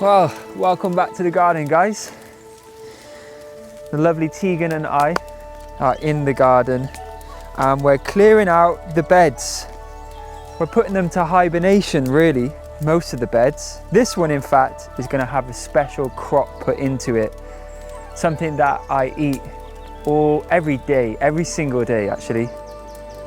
Well, welcome back to the garden, guys. The lovely Tegan and I are in the garden and we're clearing out the beds. We're putting them to hibernation, really, most of the beds. This one, in fact, is going to have a special crop put into it. Something that I eat every day, every single day actually.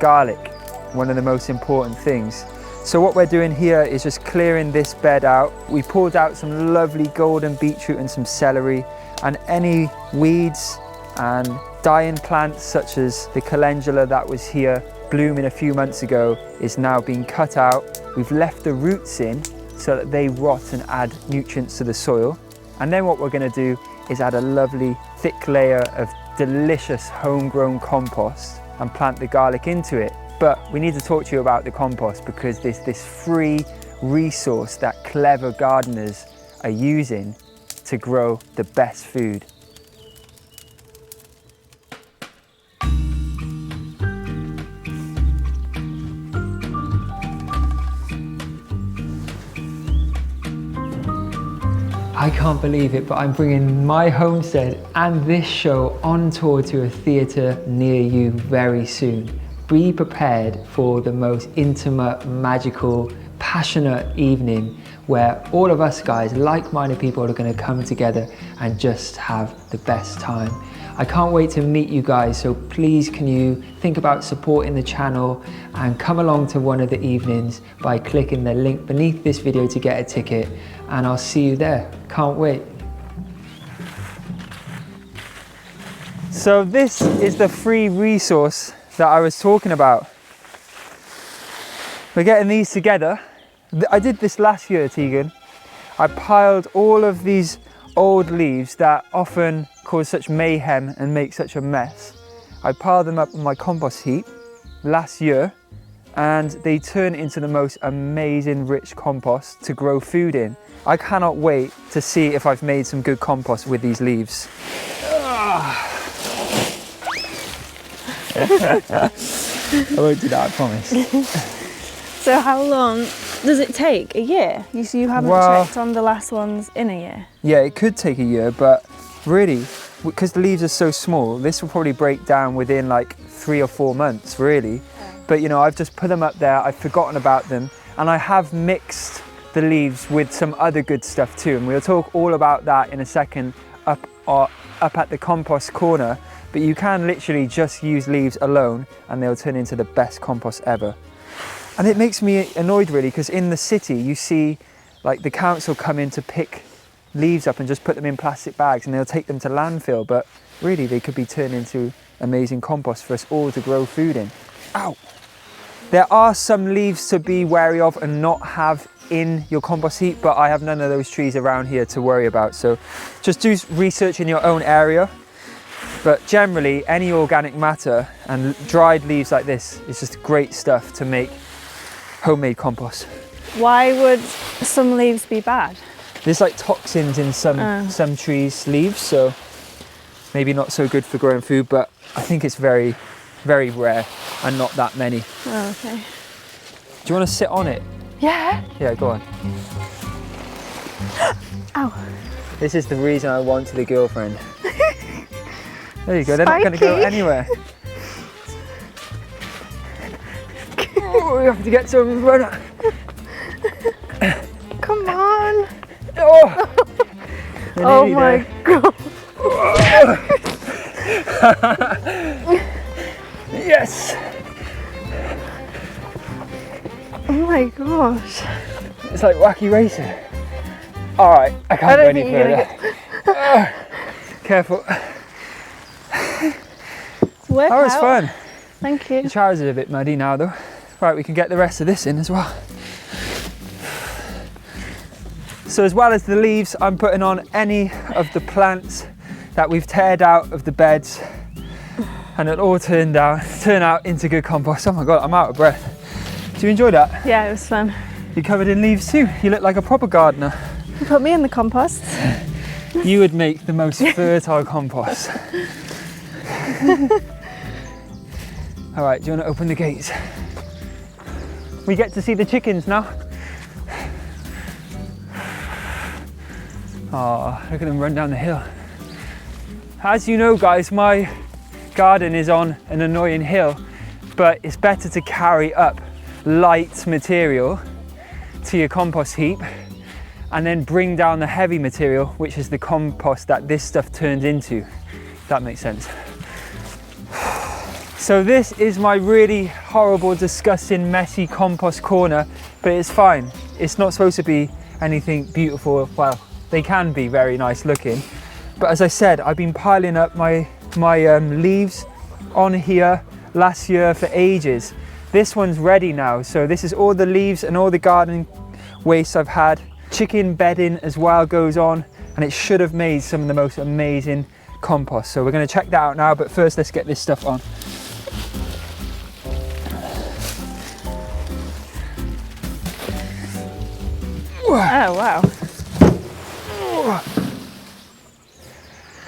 Garlic, one of the most important things. So what we're doing here is just clearing this bed out. We pulled out some lovely golden beetroot and some celery, and any weeds and dying plants such as the calendula that was here blooming a few months ago is now being cut out. We've left the roots in so that they rot and add nutrients to the soil. And then what we're going to do is add a lovely thick layer of delicious homegrown compost and plant the garlic into it. But we need to talk to you about the compost because there's this free resource that clever gardeners are using to grow the best food. I can't believe it, but I'm bringing my homestead and this show on tour to a theatre near you very soon. Be prepared for the most intimate, magical, passionate evening where all of us guys, like-minded people, are going to come together and just have the best time. I can't wait to meet you guys, so please can you think about supporting the channel and come along to one of the evenings by clicking the link beneath this video to get a ticket, and I'll see you there. Can't wait. So this is the free resource that I was talking about. We're getting these together. I did this last year, Tegan. I piled all of these old leaves that often cause such mayhem and make such a mess. I piled them up in my compost heap last year and they turn into the most amazing rich compost to grow food in. I cannot wait to see if I've made some good compost with these leaves. I won't do that, I promise. So how long does it take? A year? You haven't checked on the last ones in a year? Yeah, it could take a year, but really, because the leaves are so small, this will probably break down within like 3 or 4 months, really. But you know, I've just put them up there, I've forgotten about them, and I have mixed the leaves with some other good stuff too, and we'll talk all about that in a second up at the compost corner. But you can literally just use leaves alone and they'll turn into the best compost ever. And it makes me annoyed really, because in the city you see like the council come in to pick leaves up and just put them in plastic bags and they'll take them to landfill, but really they could be turned into amazing compost for us all to grow food in. Ow! There are some leaves to be wary of and not have in your compost heap, but I have none of those trees around here to worry about. So just do research in your own area. But generally, any organic matter and dried leaves like this is just great stuff to make homemade compost. Why would some leaves be bad? There's like toxins in some trees' leaves, so maybe not so good for growing food, but I think it's very, very rare and not that many. Oh, okay. Do you want to sit on it? Yeah. Yeah, go on. Ow. This is the reason I wanted a girlfriend. There you go, they're not going to go anywhere. Oh, we have to get some runner. Come on. Oh, oh my God. Yes. Oh my gosh. It's like Wacky Racer. All right, I can't go any further. Careful. That was fun. Thank you. The trousers are a bit muddy now though. Right, we can get the rest of this in as well. So as well as the leaves, I'm putting on any of the plants that we've teared out of the beds, and it'll all turn out into good compost. Oh my God, I'm out of breath. Do you enjoy that? Yeah, it was fun. You're covered in leaves too. You look like a proper gardener. You put me in the compost. You would make the most fertile compost. All right, do you want to open the gates? We get to see the chickens now. Oh, look at them run down the hill. As you know, guys, my garden is on an annoying hill, but it's better to carry up light material to your compost heap and then bring down the heavy material, which is the compost that this stuff turns into. If that makes sense. So this is my really horrible, disgusting, messy compost corner, but it's fine. It's not supposed to be anything beautiful. Well, they can be very nice looking, but as I said, I've been piling up my leaves on here last year for ages. This one's ready now, so this is all the leaves and all the garden waste I've had. Chicken bedding as well goes on, and it should have made some of the most amazing compost. So we're going to check that out now, but first let's get this stuff on. Oh, wow.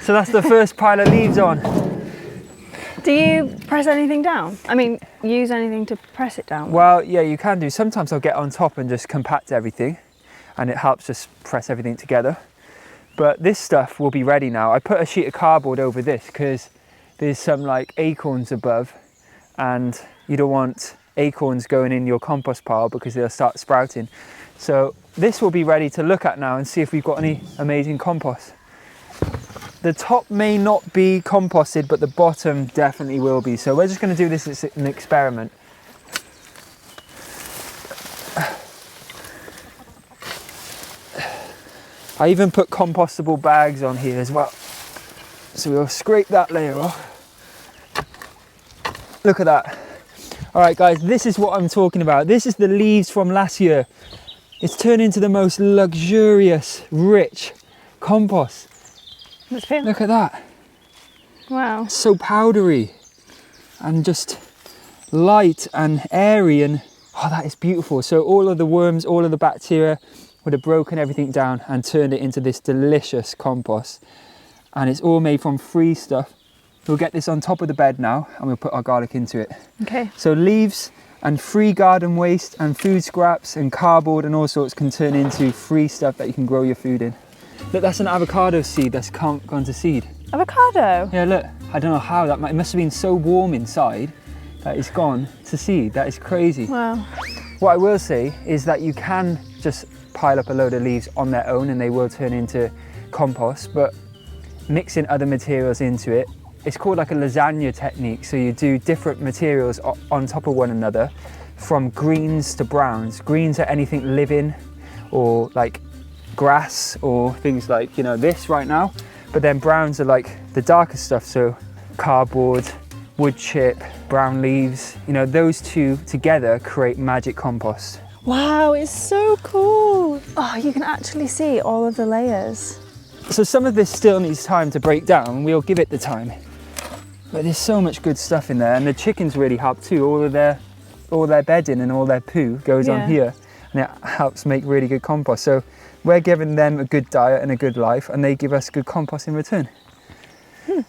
So that's the first pile of leaves on. Do you press anything down? I mean, use anything to press it down? Well, yeah, you can do. Sometimes I'll get on top and just compact everything, and it helps just press everything together. But this stuff will be ready now. I put a sheet of cardboard over this because there's some like acorns above, and you don't want acorns going in your compost pile because they'll start sprouting. So this will be ready to look at now and see if we've got any amazing compost. The top may not be composted, but the bottom definitely will be. So we're just going to do this as an experiment. I even put compostable bags on here as well. So we'll scrape that layer off. Look at that. All right, guys, this is what I'm talking about. This is the leaves from last year. It's turned into the most luxurious, rich compost. Let's feel. Look at that. Wow. It's so powdery and just light and airy, and oh, that is beautiful. So all of the worms, all of the bacteria would have broken everything down and turned it into this delicious compost. And it's all made from free stuff. We'll get this on top of the bed now and we'll put our garlic into it. Okay. So leaves and free garden waste and food scraps and cardboard and all sorts can turn into free stuff that you can grow your food in. Look, that's an avocado seed that's gone to seed. Avocado? Yeah, look, I don't know how that it must have been so warm inside that it's gone to seed. That is crazy. Wow. What I will say is that you can just pile up a load of leaves on their own and they will turn into compost, but mixing other materials into it, it's called like a lasagna technique. So you do different materials on top of one another, from greens to browns. Greens are anything living, or like grass, or things like, you know, this right now. But then browns are like the darker stuff, so cardboard, wood chip, brown leaves. You know, those two together create magic compost. Wow, it's so cool. Oh, you can actually see all of the layers. So some of this still needs time to break down, and we'll give it the time. But there's so much good stuff in there, and the chickens really help too. All their bedding and all their poo goes on here, and it helps make really good compost. So we're giving them a good diet and a good life, and they give us good compost in return.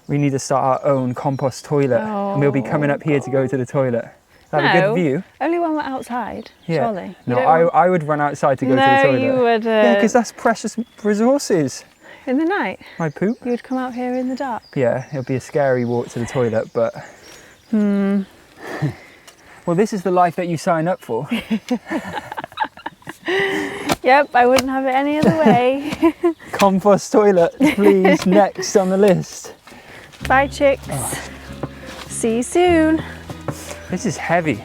We need to start our own compost toilet, and we'll be coming up here to go to the toilet. Have a good view. Only when we're outside, surely. No, I would run outside to go to the toilet. No, you would. Yeah, because that's precious resources. In the night? My poop? You would come out here in the dark? Yeah, it'll be a scary walk to the toilet, but... Well, this is the life that you sign up for. Yep, I wouldn't have it any other way. Compost toilet, please, next on the list. Bye, chicks. See you soon. This is heavy.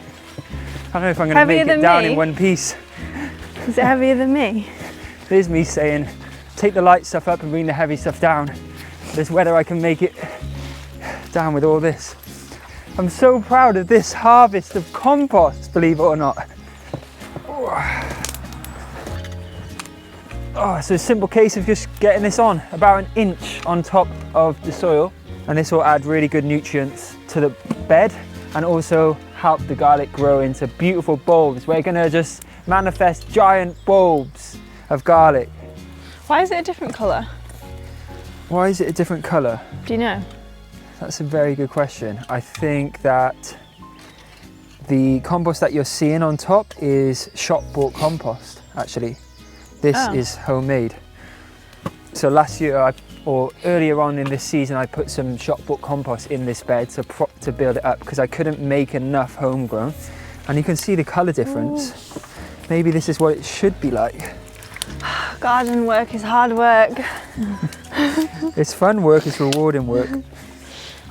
I don't know if I'm going to make it down in one piece. Is it heavier than me? There's me saying, take the light stuff up and bring the heavy stuff down. There's whether I can make it down with all this. I'm so proud of this harvest of compost, believe it or not. Oh, it's a simple case of just getting this on about an inch on top of the soil, and this will add really good nutrients to the bed and also help the garlic grow into beautiful bulbs. We're gonna just manifest giant bulbs of garlic. Why is it a different colour? Why is it a different colour? Do you know? That's a very good question. I think that the compost that you're seeing on top is shop bought compost, actually. This is homemade. So last year, or earlier on in this season, I put some shop bought compost in this bed to build it up because I couldn't make enough homegrown. And you can see the colour difference. Ooh. Maybe this is what it should be like. Garden work is hard work. It's fun work, it's rewarding work.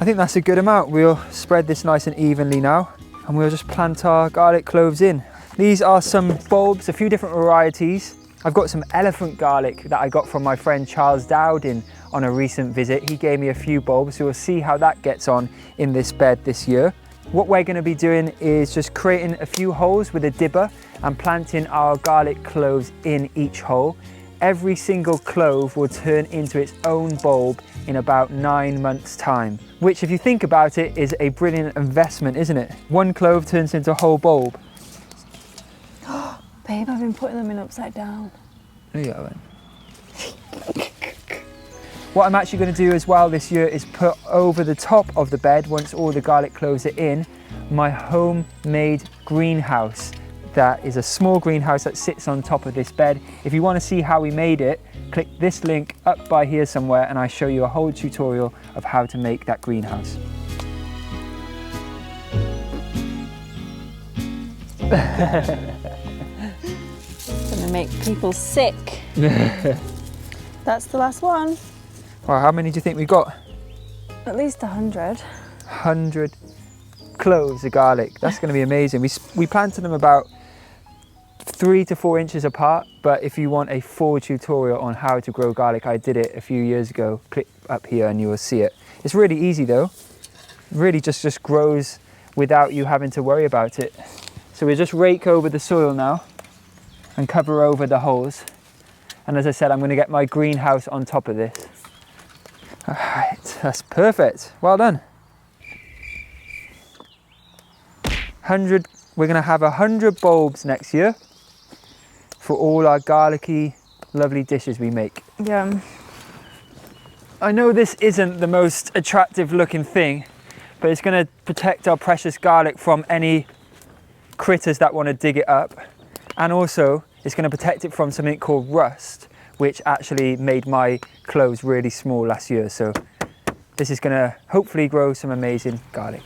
I think that's a good amount. We'll spread this nice and evenly now, and we'll just plant our garlic cloves in. These are some bulbs, a few different varieties. I've got some elephant garlic that I got from my friend Charles Dowding on a recent visit. He gave me a few bulbs, so we'll see how that gets on in this bed this year. What we're going to be doing is just creating a few holes with a dibber and planting our garlic cloves in each hole. Every single clove will turn into its own bulb in about 9 months' time, which, if you think about it, is a brilliant investment, isn't it? One clove turns into a whole bulb. Babe, I've been putting them in upside down. No, you haven't. What I'm actually going to do as well this year is put over the top of the bed, once all the garlic cloves are in, my homemade greenhouse. That is a small greenhouse that sits on top of this bed. If you want to see how we made it, click this link up by here somewhere and I show you a whole tutorial of how to make that greenhouse. It's gonna make people sick. That's the last one. Well, how many do you think we got? At least 100. 100 cloves of garlic. That's going to be amazing. We planted them about 3 to 4 inches apart, but if you want a full tutorial on how to grow garlic, I did it a few years ago. Click up here and you will see it. It's really easy though. Really just grows without you having to worry about it. So we'll just rake over the soil now and cover over the holes. And as I said, I'm going to get my greenhouse on top of this. All right, that's perfect. Well done. 100. We're going to have 100 bulbs next year for all our garlicky, lovely dishes we make. Yeah. I know this isn't the most attractive looking thing, but it's going to protect our precious garlic from any critters that want to dig it up. And also, it's going to protect it from something called rust, which actually made my cloves really small last year. So this is going to hopefully grow some amazing garlic.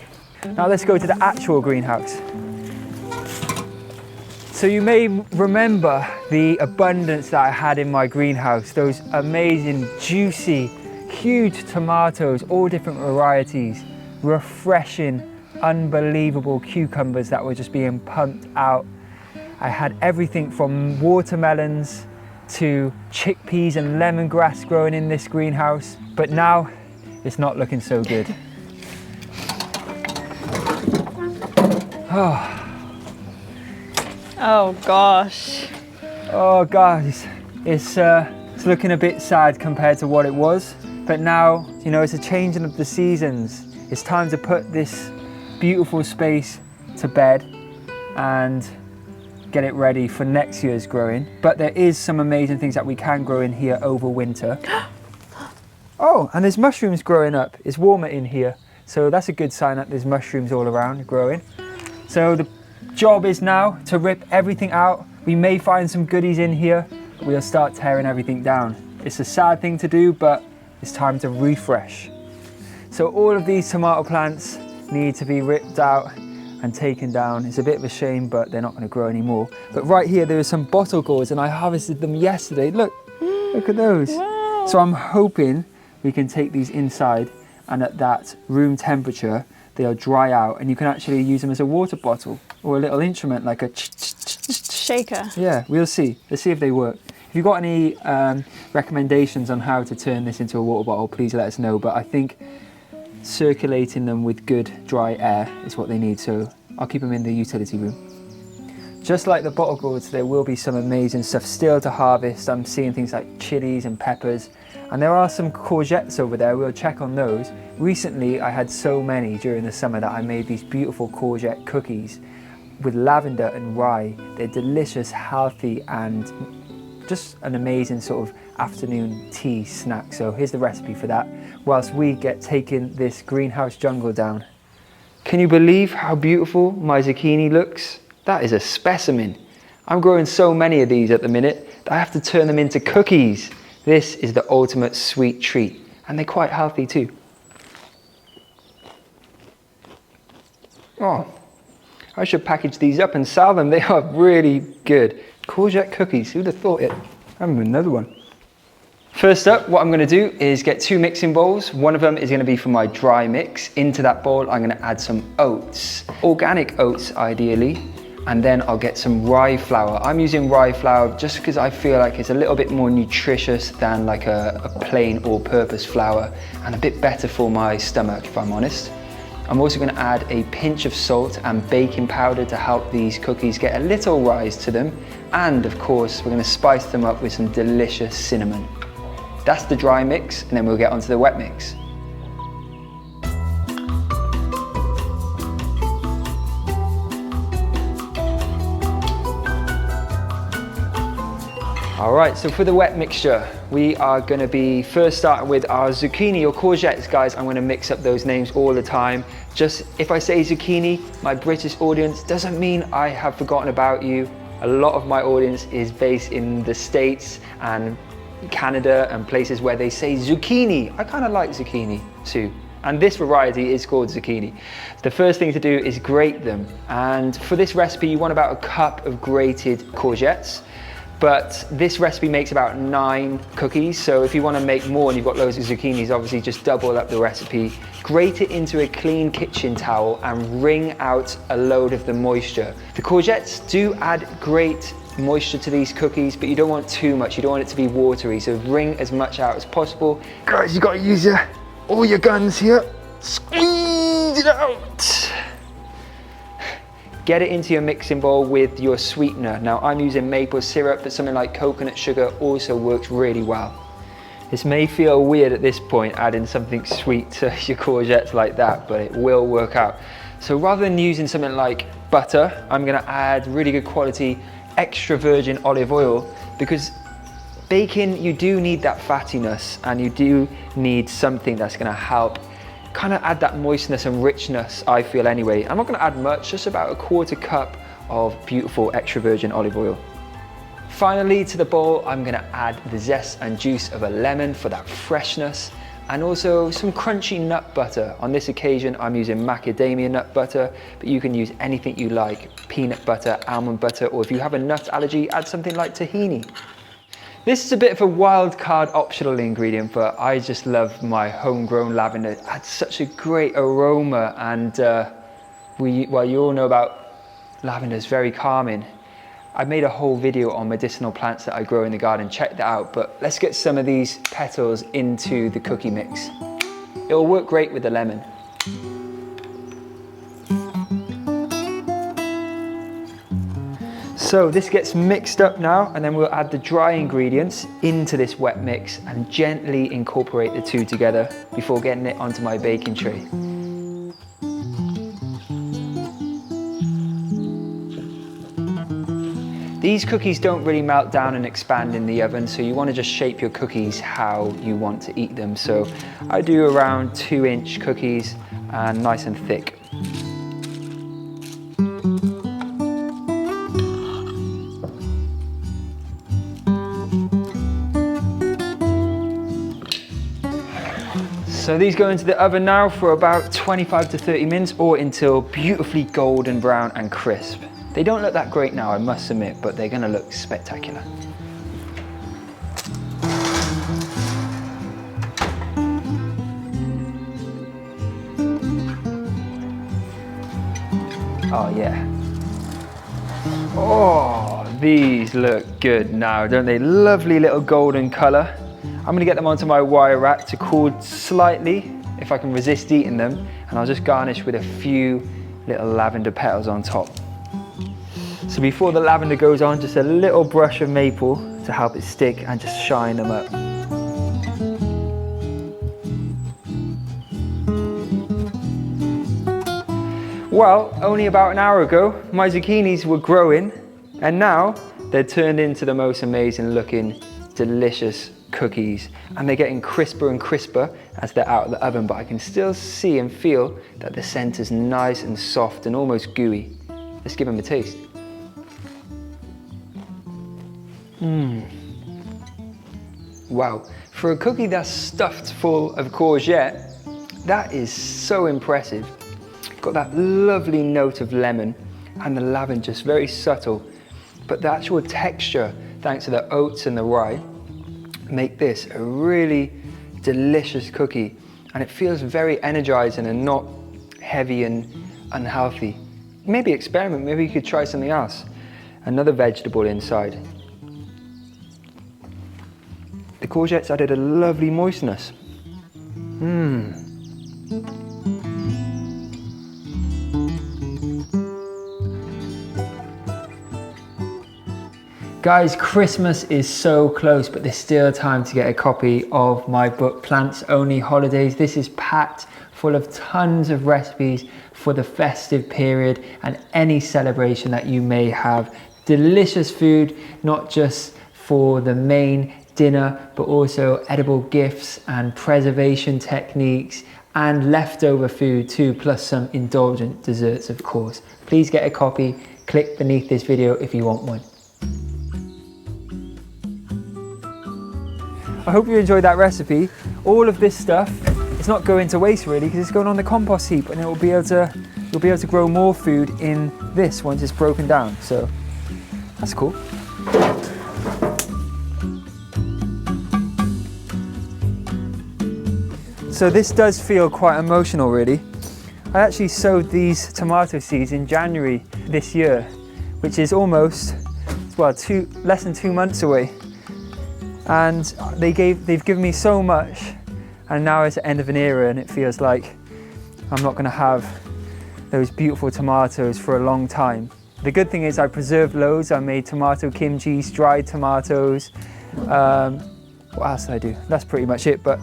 Now let's go to the actual greenhouse. So you may remember the abundance that I had in my greenhouse, those amazing, juicy, huge tomatoes, all different varieties, refreshing, unbelievable cucumbers that were just being pumped out. I had everything from watermelons to chickpeas and lemongrass growing in this greenhouse, but now it's not looking so good. Oh gosh. Oh guys, it's looking a bit sad compared to what it was, but now, you know, it's a changing of the seasons. It's time to put this beautiful space to bed and get it ready for next year's growing. But there is some amazing things that we can grow in here over winter. Oh, and there's mushrooms growing up. It's warmer in here, so that's a good sign that there's mushrooms all around growing. So the job is now to rip everything out. We may find some goodies in here. We'll start tearing everything down. It's a sad thing to do, but it's time to refresh. So all of these tomato plants need to be ripped out and taken down. It's a bit of a shame, but they're not going to grow anymore. But right here, there are some bottle gourds, and I harvested them yesterday. Look at those. Wow. So I'm hoping we can take these inside, and at that room temperature, they'll dry out, and you can actually use them as a water bottle or a little instrument like a shaker. Yeah, we'll see. Let's see if they work. If you've got any recommendations on how to turn this into a water bottle, please let us know. But I think circulating them with good dry air is what they need, so I'll keep them in the utility room. Just like the bottle gourds, there will be some amazing stuff still to harvest. I'm seeing things like chilies and peppers, and there are some courgettes over there. We'll check on those. Recently, I had so many during the summer that I made these beautiful courgette cookies with lavender and rye. They're delicious, healthy, and just an amazing sort of afternoon tea snack. So here's the recipe for that, whilst we get taking this greenhouse jungle down. Can you believe how beautiful my zucchini looks? That is a specimen. I'm growing so many of these at the minute that I have to turn them into cookies. This is the ultimate sweet treat, and they're quite healthy too. Oh, I should package these up and sell them. They are really good. Courgette cookies, who'd have thought it? I have another one. First up, what I'm going to do is get 2 mixing bowls. One of them is going to be for my dry mix. Into that bowl, I'm going to add some oats, organic oats ideally, and then I'll get some rye flour. I'm using rye flour just because I feel like it's a little bit more nutritious than like a plain all-purpose flour, and a bit better for my stomach, if I'm honest. I'm also going to add a pinch of salt and baking powder to help these cookies get a little rise to them. And of course, we're going to spice them up with some delicious cinnamon. That's the dry mix, and then we'll get onto the wet mix. All right, so for the wet mixture, we are going to be first starting with our zucchini or courgettes, guys. I'm going to mix up those names all the time. Just if I say zucchini, my British audience, doesn't mean I have forgotten about you. A lot of my audience is based in the States and Canada and places where they say zucchini. I kind of like zucchini too. And this variety is called zucchini. The first thing to do is grate them. And for this recipe, you want about a cup of grated courgettes. But this recipe makes about 9 cookies. So if you want to make more and you've got loads of zucchinis, obviously just double up the recipe. Grate it into a clean kitchen towel and wring out a load of the moisture. The courgettes do add great moisture to these cookies, but you don't want too much. You don't want it to be watery, so wring as much out as possible. Guys, you got to use all your guns here. Squeeze it out. Get it into your mixing bowl with your sweetener. Now I'm using maple syrup, but something like coconut sugar also works really well. This may feel weird at this point, adding something sweet to your courgettes like that, but it will work out. So rather than using something like butter, I'm going to add really good quality extra virgin olive oil, because baking, you do need that fattiness, and you do need something that's going to help kind of add that moistness and richness, I feel anyway. I'm not going to add much, just about a 1/4 cup of beautiful extra virgin olive oil. Finally, to the bowl, I'm going to add the zest and juice of a lemon for that freshness, and also some crunchy nut butter. On this occasion, I'm using macadamia nut butter, but you can use anything you like: peanut butter, almond butter, or if you have a nut allergy, add something like tahini. This is a bit of a wild card optional ingredient, but I just love my homegrown lavender. It adds such a great aroma, and well, you all know about lavender, it's very calming. I made a whole video on medicinal plants that I grow in the garden, check that out, but let's get some of these petals into the cookie mix. It'll work great with the lemon. So this gets mixed up now, and then we'll add the dry ingredients into this wet mix and gently incorporate the two together before getting it onto my baking tray. These cookies don't really melt down and expand in the oven, so you want to just shape your cookies how you want to eat them. So I do around 2-inch cookies and nice and thick. So these go into the oven now for about 25 to 30 minutes, or until beautifully golden brown and crisp. They don't look that great now, I must admit, but they're going to look spectacular. Oh yeah. Oh, these look good now, don't they? Lovely little golden colour. I'm going to get them onto my wire rack to cool slightly, if I can resist eating them, and I'll just garnish with a few little lavender petals on top. So before the lavender goes on, just a little brush of maple to help it stick and just shine them up. Well, only about an hour ago, my zucchinis were growing, and now they're turned into the most amazing looking, delicious cookies, and they're getting crisper and crisper as they're out of the oven, but I can still see and feel that the center's nice and soft and almost gooey. Let's give them a taste. Wow, for a cookie that's stuffed full of courgette, that is so impressive. Got that lovely note of lemon and the lavender, just very subtle. But the actual texture, thanks to the oats and the rye, make this a really delicious cookie. And it feels very energizing and not heavy and unhealthy. Maybe experiment, maybe you could try something else. Another vegetable inside. The courgettes added a lovely moistness. Guys, Christmas is so close, but there's still time to get a copy of my book, Plants Only Holidays. This is packed full of tons of recipes for the festive period and any celebration that you may have. Delicious food, not just for the main dinner, but also edible gifts and preservation techniques and leftover food too, plus some indulgent desserts, of course. Please get a copy. Click beneath this video if you want one. I hope you enjoyed that recipe. All of this stuff, it's not going to waste really, because it's going on the compost heap, and you'll be able to grow more food in this once it's broken down. So that's cool. So this does feel quite emotional really. I actually sowed these tomato seeds in January this year, which is almost, well, less than 2 months away. And they've given me so much, and now it's the end of an era and it feels like I'm not gonna have those beautiful tomatoes for a long time. The good thing is I preserved loads. I made tomato kimchi, dried tomatoes. What else did I do? That's pretty much it, but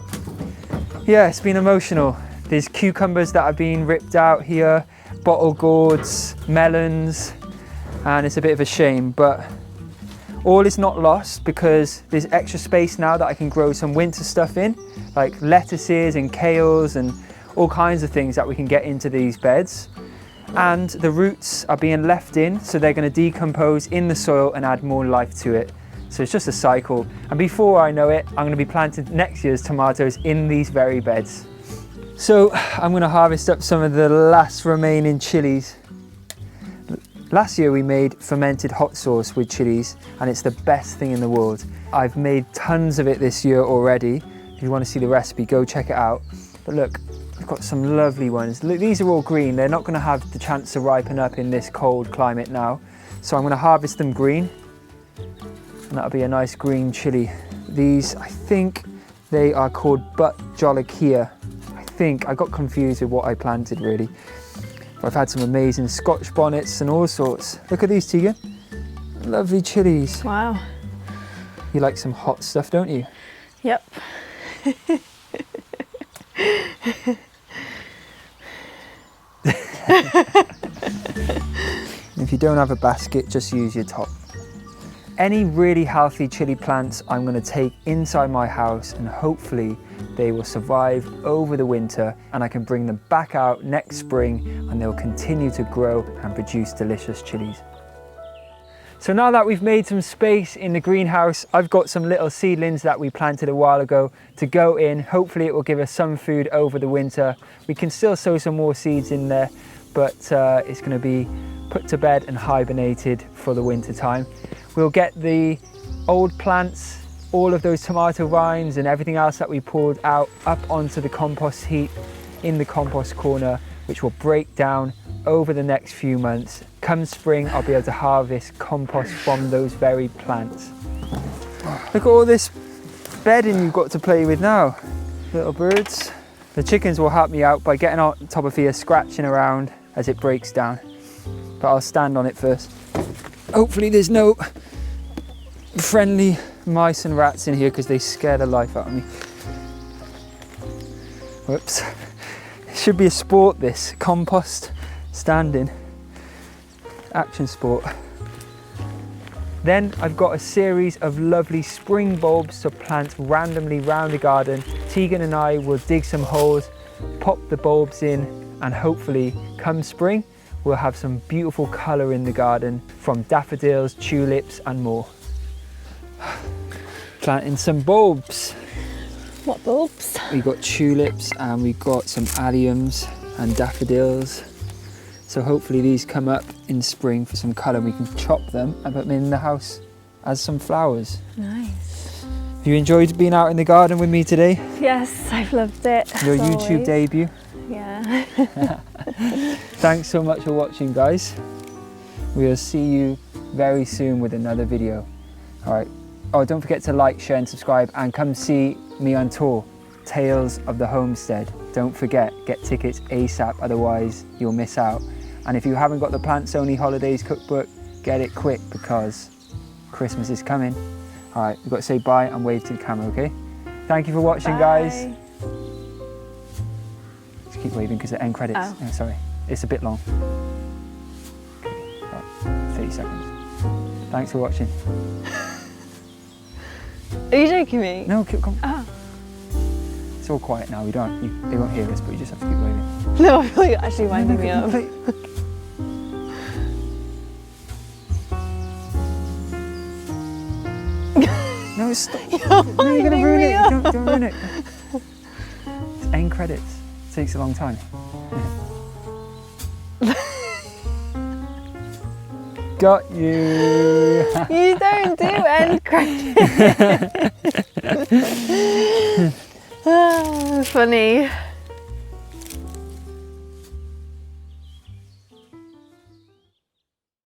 yeah, it's been emotional. There's cucumbers that have been ripped out here, bottle gourds, melons, and it's a bit of a shame, but all is not lost because there's extra space now that I can grow some winter stuff in, like lettuces and kales and all kinds of things that we can get into these beds. And the roots are being left in, so they're going to decompose in the soil and add more life to it. So it's just a cycle. And before I know it, I'm going to be planting next year's tomatoes in these very beds. So I'm going to harvest up some of the last remaining chilies. Last year we made fermented hot sauce with chilies, and it's the best thing in the world. I've made tons of it this year already. If you want to see the recipe, go check it out. But look, I've got some lovely ones. Look, these are all green. They're not going to have the chance to ripen up in this cold climate now. So I'm going to harvest them green, and that'll be a nice green chili. These, I think they are called butt jolokia. I got confused with what I planted really. I've had some amazing Scotch bonnets and all sorts. Look at these, Tegan. Lovely chilies. Wow. You like some hot stuff, don't you? Yep. If you don't have a basket, just use your top. Any really healthy chili plants I'm going to take inside my house, and hopefully they will survive over the winter and I can bring them back out next spring and they'll continue to grow and produce delicious chilies. So now that we've made some space in the greenhouse, I've got some little seedlings that we planted a while ago to go in. Hopefully it will give us some food over the winter. We can still sow some more seeds in there, but it's going to be put to bed and hibernated for the winter time. We'll get the old plants, all of those tomato vines and everything else that we pulled out up onto the compost heap in the compost corner, which will break down over the next few months. Come spring, I'll be able to harvest compost from those very plants. Look at all this bedding you've got to play with now, little birds. The chickens will help me out by getting on top of here, scratching around as it breaks down. But I'll stand on it first. Hopefully there's no friendly mice and rats in here because they scare the life out of me. Whoops. It should be a sport, this compost standing. Action sport. Then I've got a series of lovely spring bulbs to plant randomly round the garden. Tegan and I will dig some holes, pop the bulbs in, and hopefully come spring we'll have some beautiful colour in the garden from daffodils, tulips and more. planting some bulbs. What bulbs? We got tulips and we got some alliums and daffodils. So hopefully these come up in spring for some colour. We can chop them and put them in the house as some flowers. Nice. Have you enjoyed being out in the garden with me today? Yes, I've loved it. Your as YouTube always. debut. Yeah. Thanks so much for watching, guys. We'll see you very soon with another video. All right. Oh, don't forget to like, share and subscribe and come see me on tour. Tales of the Homestead. Don't forget, get tickets ASAP, otherwise you'll miss out. And if you haven't got the Plants Only Holidays cookbook, get it quick because Christmas is coming. All right, we've got to say bye and wave to the camera, okay? Thank you for watching, Bye. guys. Just keep waving because the end credits. Oh. Oh, sorry, it's a bit long. Okay, about 30 seconds. Thanks for watching. Are you joking me? No, come. Oh. It's all quiet now. They won't hear us, but you just have to keep waving. No, I feel like you're actually winding me up. No, stop. You're No, you're gonna winding ruin me it. up. Don't ruin it. It's end credits. It takes a long time. Got you. You don't do end credits. Ah, funny.